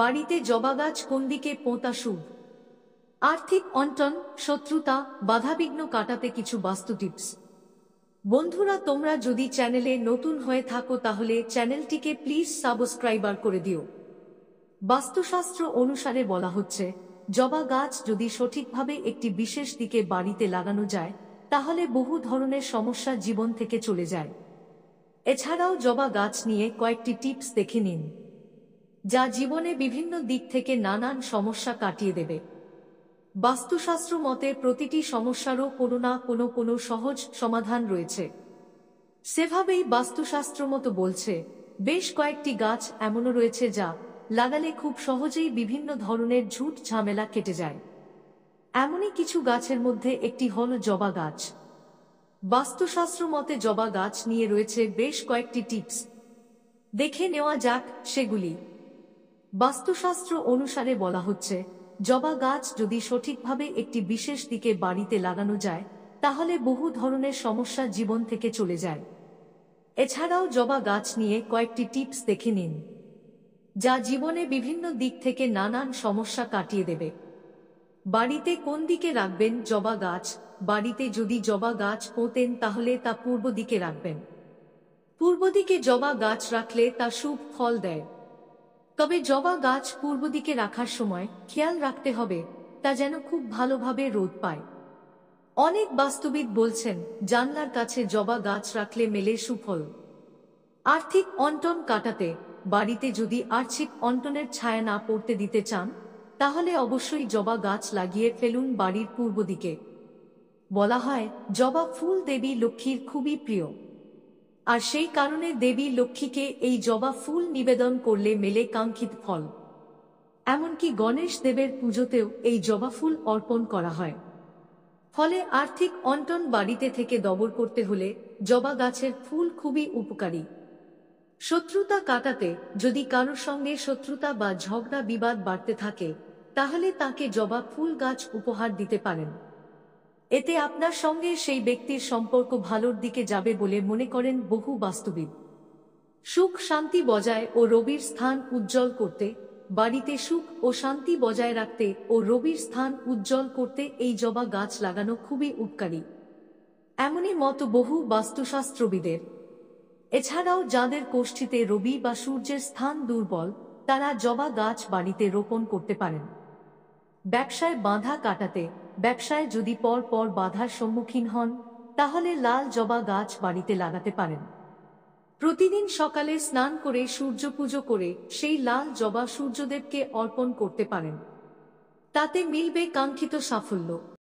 বাড়িতে জবা গাছ কোন দিকে পোঁতা শুভ? আর্থিক অনটন, শত্রুতা, বাধাবিঘ্ন কাটাতে কিছু বাস্তু টিপস। বন্ধুরা, তোমরা যদি চ্যানেলে নতুন হয়ে থাকো তাহলে চ্যানেলটিকে প্লিজ সাবস্ক্রাইবার করে দিও। বাস্তুশাস্ত্র অনুসারে বলা হচ্ছে, জবা গাছ যদি সঠিকভাবে একটি বিশেষ দিকে বাড়িতে লাগানো যায় তাহলে বহু ধরনের সমস্যা জীবন থেকে চলে যায়। এছাড়াও জবা গাছ নিয়ে কয়েকটি টিপস দেখে নিন, যা জীবনে বিভিন্ন দিক থেকে নানান সমস্যা কাটিয়ে দেবে। বাস্তুশাস্ত্র মতে প্রতিটি সমস্যারও কোনো না কোনো সহজ সমাধান রয়েছে। সেভাবেই বাস্তুশাস্ত্র মতো বলছে, বেশ কয়েকটি গাছ এমনও রয়েছে যা লাগালে খুব সহজেই বিভিন্ন ধরনের ঝুট ঝামেলা কেটে যায়। এমনই কিছু গাছের মধ্যে একটি হল জবা গাছ। বাস্তুশাস্ত্র মতে জবা গাছ নিয়ে রয়েছে বেশ কয়েকটি টিপস, দেখে নেওয়া যাক সেগুলি। বাস্তুশাস্ত্র অনুসারে বলা হচ্ছে, জবা গাছ যদি সঠিকভাবে একটি বিশেষ দিকে বাড়িতে লাগানো যায় তাহলে বহু ধরনের সমস্যা জীবন থেকে চলে যায়। এছাড়াও জবা গাছ নিয়ে কয়েকটি টিপস দেখে নিন, যা জীবনে বিভিন্ন দিক থেকে নানান সমস্যা কাটিয়ে দেবে। বাড়িতে কোন দিকে রাখবেন জবা গাছ? বাড়িতে যদি জবা গাছ পোঁতেন তাহলে তা পূর্ব দিকে রাখবেন। পূর্ব দিকে জবা গাছ রাখলে তা শুভ ফল দেয়। তবে জবা গাছ পূর্ব দিকে রাখার সময় খেয়াল রাখতে হবে তা যেন খুব ভালোভাবে রোদ পায়। অনেক বাস্তুবিদ বলছেন, জানলার কাছে জবা গাছ রাখলে মেলে সুফল। আর্থিক অনটন কাটাতে বাড়িতে যদি আর্থিক অনটনের ছায়া না পড়তে দিতে চান তাহলে অবশ্যই জবা গাছ লাগিয়ে ফেলুন বাড়ির পূর্ব দিকে। বলা হয়, জবা ফুল দেবী লক্ষ্মীর খুবই প্রিয়, আর সেই কারণে দেবী লক্ষ্মীকে এই জবা ফুল নিবেদন করলে মেলে কাঙ্ক্ষিত ফল। এমনকি গণেশ দেবের পুজোতেও এই জবা ফুল অর্পণ করা হয়। ফলে আর্থিক অনটন বাড়িতে থেকে দবর করতে হলে জবা গাছের ফুল খুবই উপকারী। শত্রুতা কাটাতে যদি কারোর সঙ্গে শত্রুতা বা ঝগড়া বিবাদ বাড়তে থাকে তাহলে তাকে জবা ফুল গাছ উপহার দিতে পারেন। এতে আপনার সঙ্গে সেই ব্যক্তির সম্পর্ক ভালোর দিকে যাবে বলে মনে করেন বহু বাস্তুবিদ। সুখ শান্তি বজায় ও রবির স্থান উজ্জ্বল করতে, বাড়িতে সুখ ও শান্তি বজায় রাখতে ও রবির স্থান উজ্জ্বল করতে এই জবা গাছ লাগানো খুবই উপকারী, এমনই মত বহু বাস্তুশাস্ত্রবিদের। এছাড়াও যাদের কোষ্ঠীতে রবি বা সূর্যের স্থান দুর্বল তারা জবা গাছ বাড়িতে রোপণ করতে পারেন। ব্যবসায় বাধা কাটাতে, ব্যবসায় যদি পর পর বাধার সম্মুখীন হন তাহলে লাল জবা গাছ বাড়িতে লাগাতে পারেন। প্রতিদিন সকালে স্নান করে সূর্য পুজো করে সেই লাল জবা সূর্যদেবকে অর্পণ করতে পারেন, তাতে মিলবে কাঙ্ক্ষিত সাফল্য।